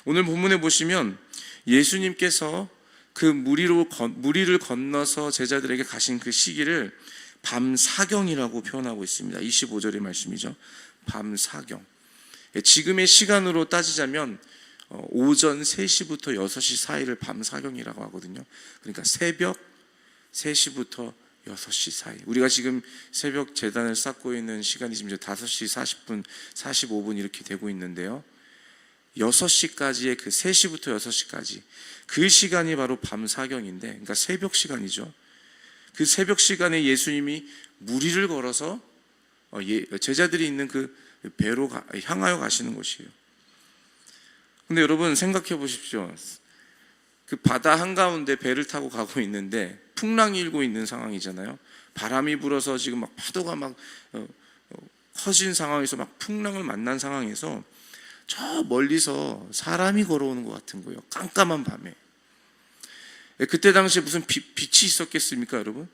오늘 본문에 보시면 예수님께서 그 무리를 건너서 제자들에게 가신 그 시기를 밤사경이라고 표현하고 있습니다. 25절의 말씀이죠. 밤사경. 지금의 시간으로 따지자면 오전 3시부터 6시 사이를 밤사경이라고 하거든요. 그러니까 새벽 3시부터 6시 사이. 우리가 지금 새벽 제단을 쌓고 있는 시간이 지금 5시 40분, 45분 이렇게 되고 있는데요. 6시까지의 그 3시부터 6시까지 그 시간이 바로 밤사경인데, 그러니까 새벽 시간이죠. 그 새벽 시간에 예수님이 무리를 걸어서 제자들이 있는 그 배로 향하여 가시는 것이에요. 근데 여러분 생각해 보십시오. 그 바다 한가운데 배를 타고 가고 있는데 풍랑이 일고 있는 상황이잖아요. 바람이 불어서 지금 막 파도가 막 커진 상황에서 막 풍랑을 만난 상황에서 저 멀리서 사람이 걸어오는 것 같은 거예요. 깜깜한 밤에. 그때 당시에 무슨 빛이 있었겠습니까, 여러분?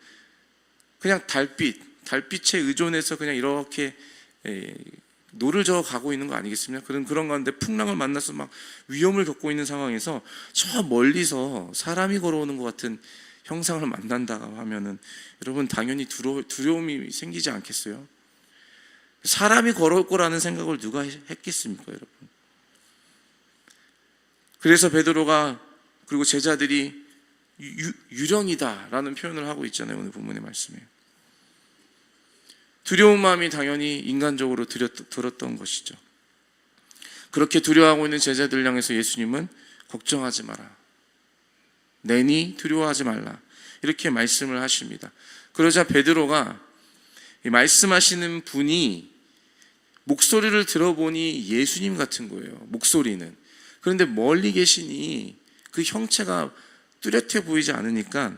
그냥 달빛에 의존해서 그냥 이렇게 노를 저어 가고 있는 거 아니겠습니까? 그런 가운데 풍랑을 만나서 막 위험을 겪고 있는 상황에서 저 멀리서 사람이 걸어오는 것 같은 형상을 만난다 하면은 여러분 당연히 두려움이 생기지 않겠어요? 사람이 걸어올 거라는 생각을 누가 했겠습니까, 여러분? 그래서 베드로가 그리고 제자들이 유령이다라는 표현을 하고 있잖아요, 오늘 본문의 말씀에. 두려운 마음이 당연히 인간적으로 들었던 것이죠. 그렇게 두려워하고 있는 제자들 향해서 예수님은 걱정하지 마라, 내니 두려워하지 말라, 이렇게 말씀을 하십니다. 그러자 베드로가 말씀하시는 분이 목소리를 들어보니 예수님 같은 거예요, 목소리는. 그런데 멀리 계시니 그 형체가 뚜렷해 보이지 않으니까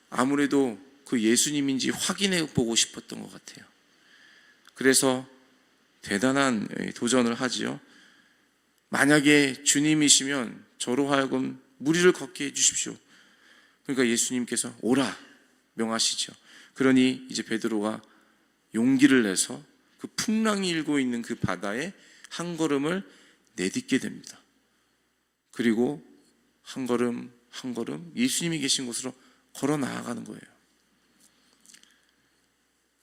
아무래도 그 예수님인지 확인해 보고 싶었던 것 같아요. 그래서 대단한 도전을 하지요. 만약에 주님이시면 저로 하여금 무리를 걷게 해주십시오. 그러니까 예수님께서 오라 명하시죠. 그러니 이제 베드로가 용기를 내서 그 풍랑이 일고 있는 그 바다에 한 걸음을 내딛게 됩니다. 그리고 한 걸음 한 걸음 예수님이 계신 곳으로 걸어 나아가는 거예요.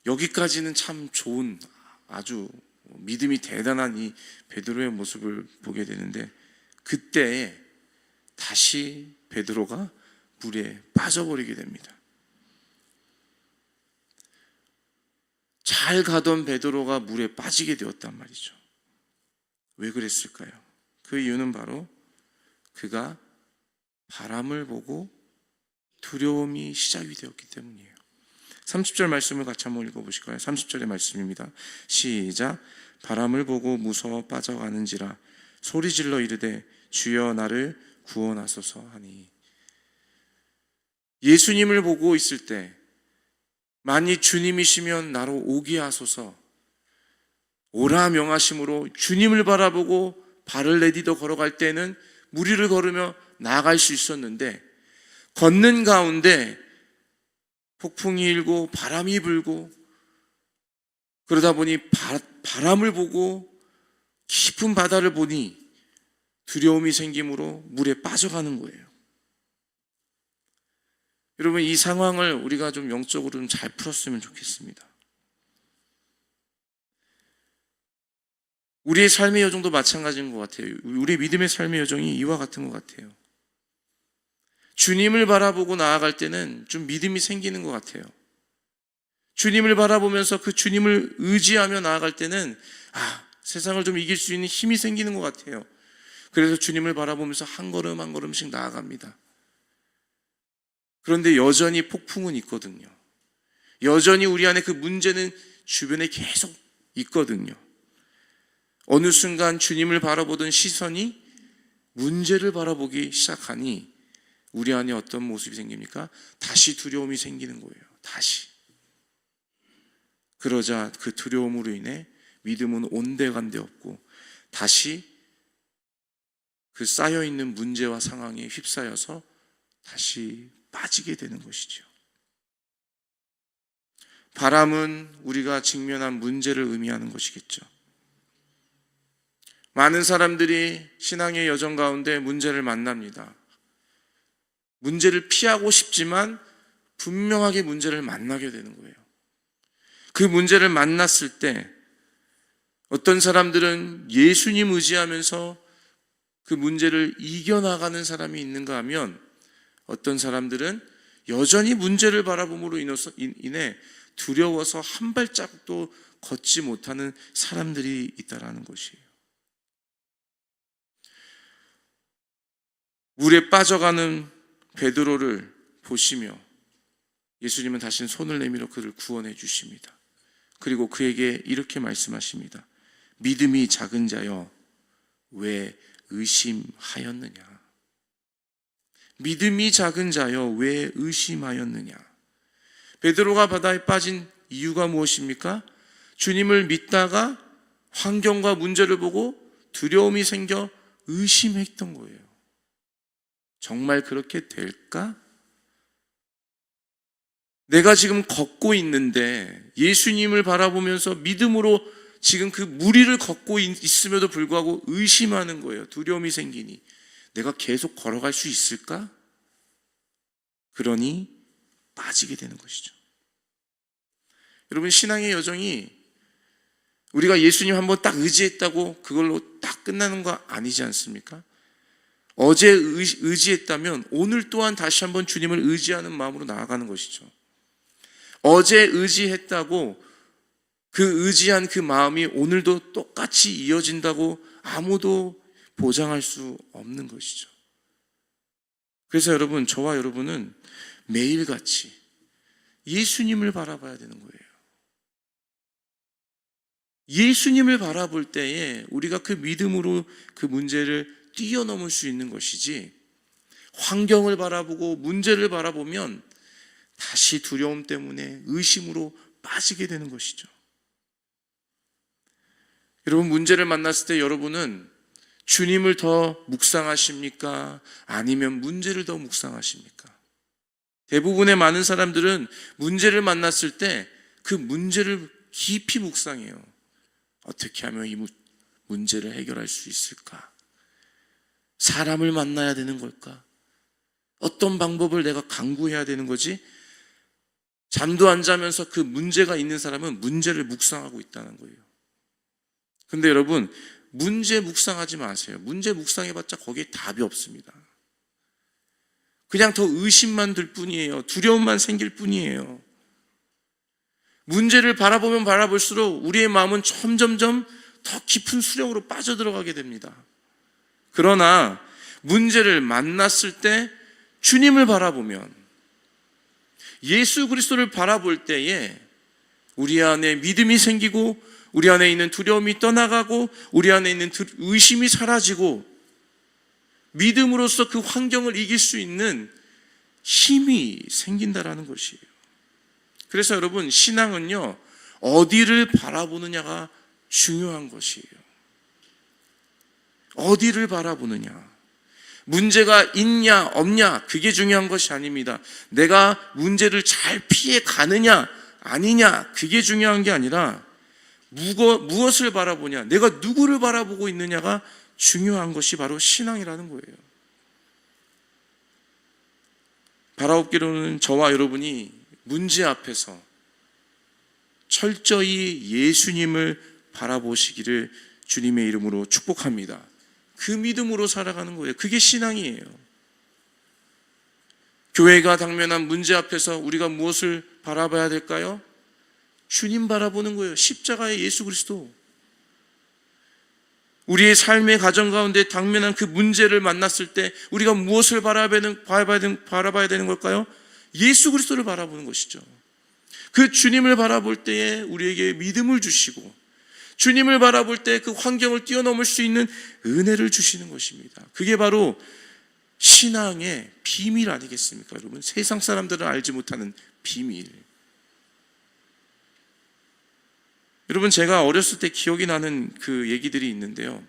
여기까지는 참 좋은, 아주 믿음이 대단한 이 베드로의 모습을 보게 되는데, 그때 다시 베드로가 물에 빠져버리게 됩니다. 잘 가던 베드로가 물에 빠지게 되었단 말이죠. 왜 그랬을까요? 그 이유는 바로 그가 바람을 보고 두려움이 시작이 되었기 때문이에요. 30절 말씀을 같이 한번 읽어보실까요? 30절의 말씀입니다. 시작. 바람을 보고 무서워 빠져가는지라 소리질러 이르되 주여 나를 구원하소서 하니. 예수님을 보고 있을 때 만일 주님이시면 나로 오게 하소서, 오라 명하심으로 주님을 바라보고 발을 내디뎌 걸어갈 때는 무리를 걸으며 나아갈 수 있었는데, 걷는 가운데 폭풍이 일고 바람이 불고 그러다 보니 바람을 보고 깊은 바다를 보니 두려움이 생김으로 물에 빠져가는 거예요. 여러분, 이 상황을 우리가 좀 영적으로 좀 잘 풀었으면 좋겠습니다. 우리의 삶의 여정도 마찬가지인 것 같아요. 우리의 믿음의 삶의 여정이 이와 같은 것 같아요. 주님을 바라보고 나아갈 때는 좀 믿음이 생기는 것 같아요. 주님을 바라보면서 그 주님을 의지하며 나아갈 때는 세상을 좀 이길 수 있는 힘이 생기는 것 같아요. 그래서 주님을 바라보면서 한 걸음 한 걸음씩 나아갑니다. 그런데 여전히 폭풍은 있거든요. 여전히 우리 안에 그 문제는 주변에 계속 있거든요. 어느 순간 주님을 바라보던 시선이 문제를 바라보기 시작하니 우리 안에 어떤 모습이 생깁니까? 다시 두려움이 생기는 거예요. 다시. 그러자 그 두려움으로 인해 믿음은 온데간데 없고 다시 그 쌓여있는 문제와 상황에 휩싸여서 다시 빠지게 되는 것이죠. 바람은 우리가 직면한 문제를 의미하는 것이겠죠. 많은 사람들이 신앙의 여정 가운데 문제를 만납니다. 문제를 피하고 싶지만 분명하게 문제를 만나게 되는 거예요. 그 문제를 만났을 때 어떤 사람들은 예수님 의지하면서 그 문제를 이겨나가는 사람이 있는가 하면 어떤 사람들은 여전히 문제를 바라봄으로 인해 두려워서 한 발자국도 걷지 못하는 사람들이 있다라는 것이에요. 물에 빠져가는 베드로를 보시며 예수님은 다시 손을 내밀어 그를 구원해 주십니다. 그리고 그에게 이렇게 말씀하십니다. 믿음이 작은 자여 왜 의심하였느냐? 믿음이 작은 자여 왜 의심하였느냐? 베드로가 바다에 빠진 이유가 무엇입니까? 주님을 믿다가 환경과 문제를 보고 두려움이 생겨 의심했던 거예요. 정말 그렇게 될까? 내가 지금 걷고 있는데 예수님을 바라보면서 믿음으로 지금 그 무리를 걷고 있음에도 불구하고 의심하는 거예요. 두려움이 생기니 내가 계속 걸어갈 수 있을까? 그러니 빠지게 되는 것이죠. 여러분, 신앙의 여정이 우리가 예수님 한번 딱 의지했다고 그걸로 딱 끝나는 거 아니지 않습니까? 어제 의지했다면 오늘 또한 다시 한번 주님을 의지하는 마음으로 나아가는 것이죠. 어제 의지했다고 그 의지한 그 마음이 오늘도 똑같이 이어진다고 아무도 보장할 수 없는 것이죠. 그래서 여러분, 저와 여러분은 매일같이 예수님을 바라봐야 되는 거예요. 예수님을 바라볼 때에 우리가 그 믿음으로 그 문제를 뛰어넘을 수 있는 것이지, 환경을 바라보고 문제를 바라보면 다시 두려움 때문에 의심으로 빠지게 되는 것이죠. 여러분, 문제를 만났을 때 여러분은 주님을 더 묵상하십니까? 아니면 문제를 더 묵상하십니까? 대부분의 많은 사람들은 문제를 만났을 때 그 문제를 깊이 묵상해요. 어떻게 하면 이 문제를 해결할 수 있을까? 사람을 만나야 되는 걸까? 어떤 방법을 내가 강구해야 되는 거지? 잠도 안 자면서 그 문제가 있는 사람은 문제를 묵상하고 있다는 거예요. 근데 여러분, 문제 묵상하지 마세요. 문제 묵상해봤자 거기에 답이 없습니다. 그냥 더 의심만 들 뿐이에요. 두려움만 생길 뿐이에요. 문제를 바라보면 바라볼수록 우리의 마음은 점점점 더 깊은 수렁으로 빠져들어가게 됩니다. 그러나 문제를 만났을 때 주님을 바라보면, 예수 그리스도를 바라볼 때에 우리 안에 믿음이 생기고 우리 안에 있는 두려움이 떠나가고 우리 안에 있는 의심이 사라지고 믿음으로써 그 환경을 이길 수 있는 힘이 생긴다라는 것이에요. 그래서 여러분, 신앙은요, 어디를 바라보느냐가 중요한 것이에요. 어디를 바라보느냐. 문제가 있냐 없냐 그게 중요한 것이 아닙니다. 내가 문제를 잘 피해 가느냐 아니냐 그게 중요한 게 아니라 무엇을 바라보냐, 내가 누구를 바라보고 있느냐가 중요한 것이 바로 신앙이라는 거예요. 바라옵기로는 저와 여러분이 문제 앞에서 철저히 예수님을 바라보시기를 주님의 이름으로 축복합니다. 그 믿음으로 살아가는 거예요. 그게 신앙이에요. 교회가 당면한 문제 앞에서 우리가 무엇을 바라봐야 될까요? 주님 바라보는 거예요. 십자가의 예수 그리스도. 우리의 삶의 가정 가운데 당면한 그 문제를 만났을 때 우리가 무엇을 바라봐야 되는 걸까요? 예수 그리스도를 바라보는 것이죠. 그 주님을 바라볼 때에 우리에게 믿음을 주시고 주님을 바라볼 때 그 환경을 뛰어넘을 수 있는 은혜를 주시는 것입니다. 그게 바로 신앙의 비밀 아니겠습니까, 여러분? 세상 사람들은 알지 못하는 비밀. 여러분, 제가 어렸을 때 기억이 나는 그 얘기들이 있는데요.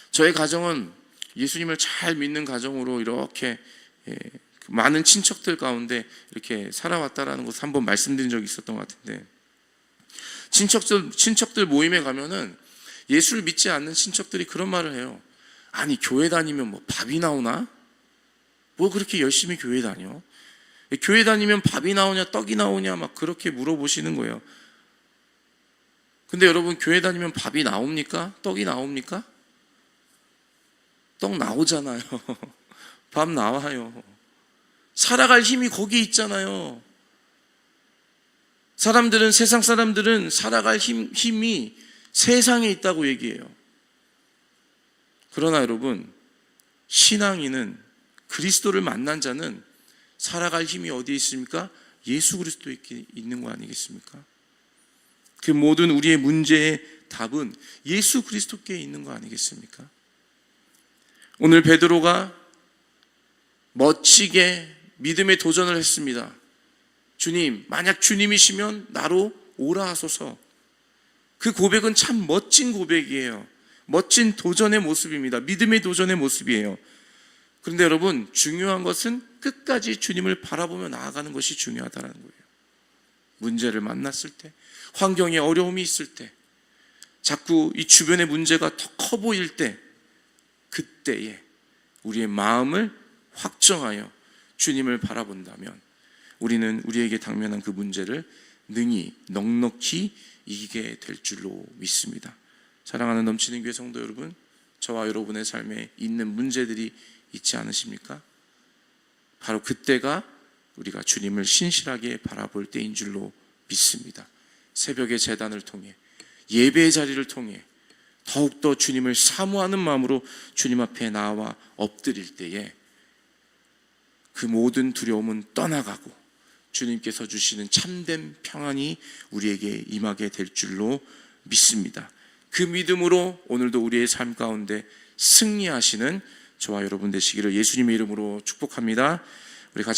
저의 가정은 예수님을 잘 믿는 가정으로 이렇게 많은 친척들 가운데 이렇게 살아왔다라는 것을 한번 말씀드린 적이 있었던 것 같은데, 친척들 모임에 가면은 예수를 믿지 않는 친척들이 그런 말을 해요. 아니, 교회 다니면 뭐 밥이 나오나? 뭐 그렇게 열심히 교회 다녀? 교회 다니면 밥이 나오냐 떡이 나오냐 막 그렇게 물어보시는 거예요. 근데 여러분, 교회 다니면 밥이 나옵니까? 떡이 나옵니까? 떡 나오잖아요. 밥 나와요. 살아갈 힘이 거기 있잖아요. 세상 사람들은 살아갈 힘이 세상에 있다고 얘기해요. 그러나 여러분, 신앙인은, 그리스도를 만난 자는 살아갈 힘이 어디에 있습니까? 예수 그리스도에 있는 거 아니겠습니까? 그 모든 우리의 문제의 답은 예수 그리스도께 있는 거 아니겠습니까? 오늘 베드로가 멋지게 믿음의 도전을 했습니다. 주님, 만약 주님이시면 나로 오라 하소서. 그 고백은 참 멋진 고백이에요. 멋진 도전의 모습입니다. 믿음의 도전의 모습이에요. 그런데 여러분, 중요한 것은 끝까지 주님을 바라보며 나아가는 것이 중요하다는 거예요. 문제를 만났을 때, 환경에 어려움이 있을 때, 자꾸 이 주변의 문제가 더 커 보일 때, 그때에 우리의 마음을 확정하여 주님을 바라본다면 우리는 우리에게 당면한 그 문제를 능히 넉넉히 이기게 될 줄로 믿습니다. 사랑하는 넘치는 교회 성도 여러분, 저와 여러분의 삶에 있는 문제들이 있지 않으십니까? 바로 그때가 우리가 주님을 신실하게 바라볼 때인 줄로 믿습니다. 새벽의 제단을 통해, 예배의 자리를 통해 더욱더 주님을 사모하는 마음으로 주님 앞에 나와 엎드릴 때에 그 모든 두려움은 떠나가고 주님께서 주시는 참된 평안이 우리에게 임하게 될 줄로 믿습니다. 그 믿음으로 오늘도 우리의 삶 가운데 승리하시는 저와 여러분 되시기를 예수님의 이름으로 축복합니다. 우리 같이